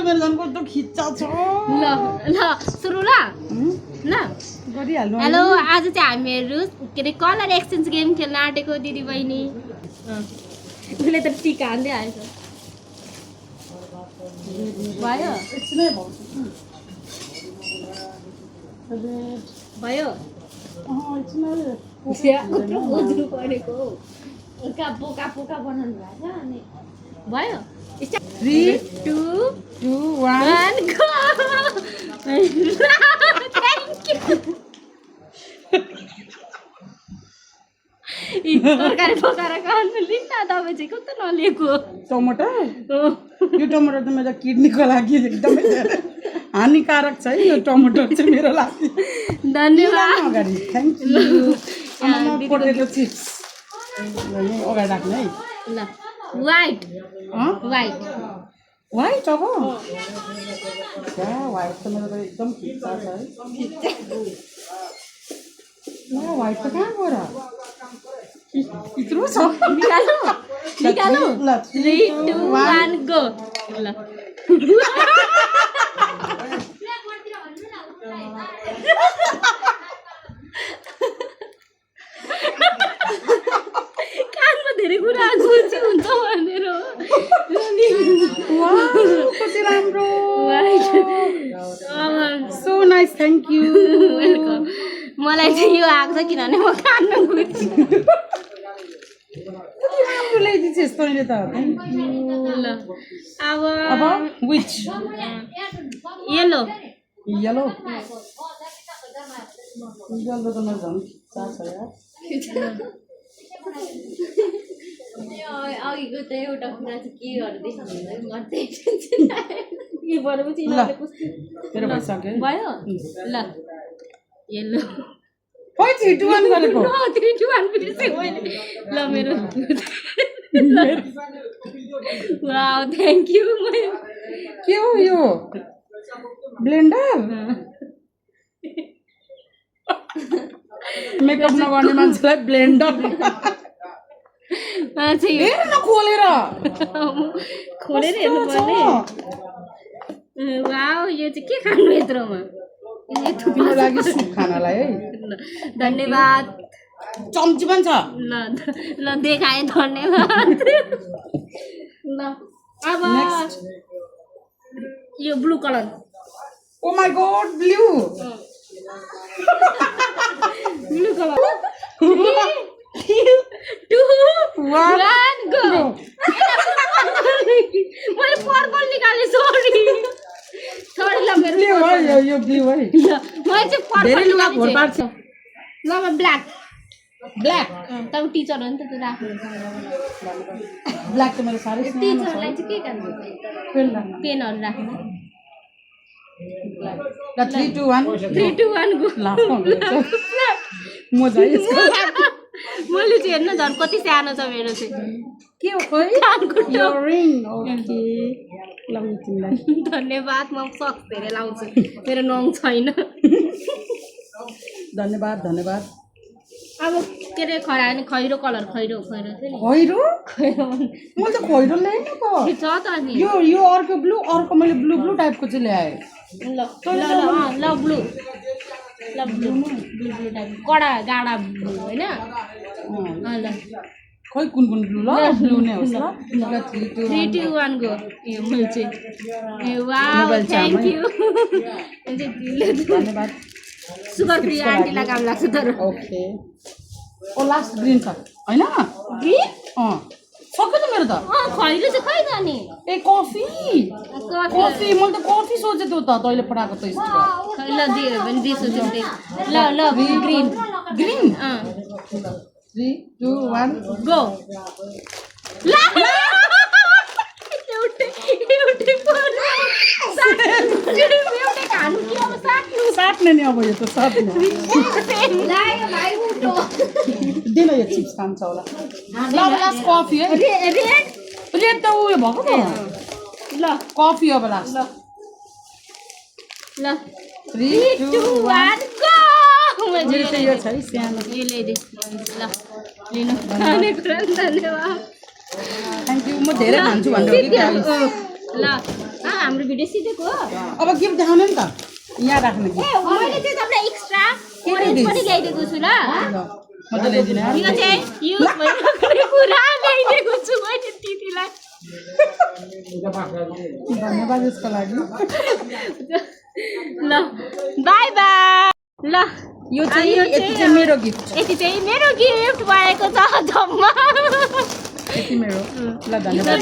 मेरो झन् कस्तो खिच्चा छ ल ल सुरु ल ल गरिहाल्नु हेलो आज चाहिँ हामीहरू के अरे कलर एक्सचेन्ज गेम खेल्न आँटेको दिदी बहिनी उसले त टिका हान्दै आएछ भयो भयो बुझ्नु परेको पोका पोका बनाउनु भएको छ अनि भयो 3 2 1 गो तरकारी पकाएर खानु लिन्न तपाईँ चाहिँ कस्तो नलिएको टमाटर यो टमाटर त मेरो किडनीको लागि एकदमै हानिकारक छ है यो टमाटर चाहिँ मेरो लागि धन्यवाद अगाडि थ्याङ्क यू पोटेटो चिप्स अगाडि राख्नु है ल व्हाइट व्हाइट व्हाइट अब व्हाइट त मेरो त एकदम खिच्चा छ है व्हाइट त कहाँ गएर यत्रो छ निकालौ निकालौ ल 3 2 1 गो ल कानमा धेरै कुरा गुल्ची हुन्छ भनेर कति राम्रो so nice thank you welcome मलाई चाहिँ यो आएको छ किनभने म कानमा गुल्ची कति राम्रो ल्याइदिन्छस् तैँले त थ्याङ्क यू ल अब विच येलो येलो येलो त मेरो झन् खिच्चा छ यार अघिको त एउटा कुरा चाहिँ के गर्दै के भनेपछि तेरो भइसक्यो भयो ल येलो खै 3 2 1 गरेको 3 2 1 बिर्सेँ मैले ल मेरो वाउ थ्याङ्क यू के हो यो ब्लेन्डर मेकअप नगर्ने मान्छेलाई ब्लेन्डर खोलेर हेर्नु पर्ने वाउ यो चाहिँ के खानु यत्रोमा तिम्रो लागि सुप खानालाई है धन्यवाद चम्ची पनि छ ल ल देखाएँ धन्यवाद ल अब यो blue colour oh my god blue blue colour 2 1 go मैले पर्पल निकालेँ सरी ल मेरो ब्लू है यो ब्लू है मैले चाहिँ पर्पल लुगा भोर पार्छ ल म ब्ल्याक ब्ल्याक तपाईँ टिचर हो नि त त्यो राख्नु ब्ल्याक त मेरो साह्रै टिचरलाई चाहिँ के गर्नु पेनहरू राख्नु ल 3 2 1 गो मजा मैले चाहिँ हेर्नु झन् कति सानो छ मेरो चाहिँ के हो खै इयरिङ ओके लाउनु तिमीलाई धन्यवाद म सक्स धेरै लाउँछु मेरो नङ छैन धन्यवाद धन्यवाद अब के अरे खैरो खैरो कलर खैरो खैरो थियो नि खैरो खैरो मैले त खैरो ल्याएँ नि छ त नि यो अर्को ब्लू अर्को मैले ब्लू ब्लू टाइपको चाहिँ ल्याएँ ल ल ब्लू ल ब्लू ब्लू टाइप कडा गाडा ब्लू होइन ल खै कुन ब्लू ल ब्लू नै होस् ल 3 2 1 गो ए मैले चाहिँ ए वाउ थ्याङ्क यू धन्यवाद सुगर फ्री आन्टीलाई काम लाग्छ तर ओके ओ लास्ट ग्रीन छ हैन ग्रीन सक्यो त मेरो त खैरो चाहिँ खै त नि ए कफी कफी मैले त कफी सोचेको त तैँले पठाएको त खै ल दियो भने दिसो दिँदै ल ग्रीन ग्रीन 3 2 1 गो ल एउटै खानु के अब साट्ने नि अब यो त साट्ने दिन यो चिप्स खान्छ होला ल लास्ट कफी है रेड त उयो भएको त ल कफी अब लास्ट ल 3 2 1 गो मेरो चाहिँ यो छ है सानो यो ल्याइदे ल लिनु धन्यवाद थ्याङ्क यू म धेरै खान्छु भनेर ल हाम्रो भिडियो सिधेको अब गिफ्ट देखाउने नि त यहाँ राख्ने ए मैले चाहिँ तपाईलाई एक्स्ट्रा ओरेन्ज पनि ल्याइदिएको छु ल म त ल्याइदिने यो चाहिँ युज भइरहेको कुरा ल्याइदिएको छु मैले दिदीलाई धन्यवाद यसको लागि ल बाई बाई ल यो चाहिँ यति चाहिँ मेरो गिफ्ट यति चाहिँ मेरो गिफ्ट भएको छ जम्मा यति मेरो ल धन्यवाद